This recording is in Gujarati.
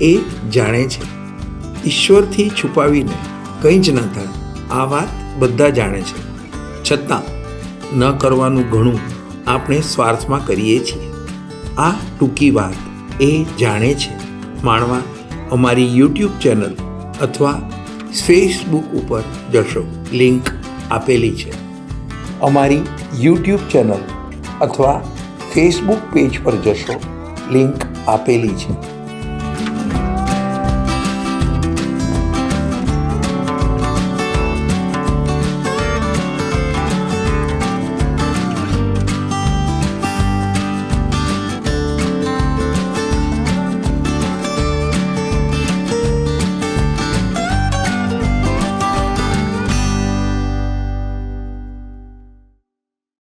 એ જાણે છે, ઈશ્વરથી છુપાવીને કંઈ જ ન થાય, આ વાત બધા જાણે છે. છતાં ન કરવાનું ઘણું આપણે સ્વાર્થમાં કરીએ છીએ. આ ટૂંકી વાત એ જાણે છે માણવા અમારી યુટ્યુબ ચેનલ અથવા ફેસબુક ઉપર જશો, લિંક આપેલી છે. અમારી યુટ્યુબ ચેનલ અથવા ફેસબુક પેજ પર જશો, લિંક આપેલી છે.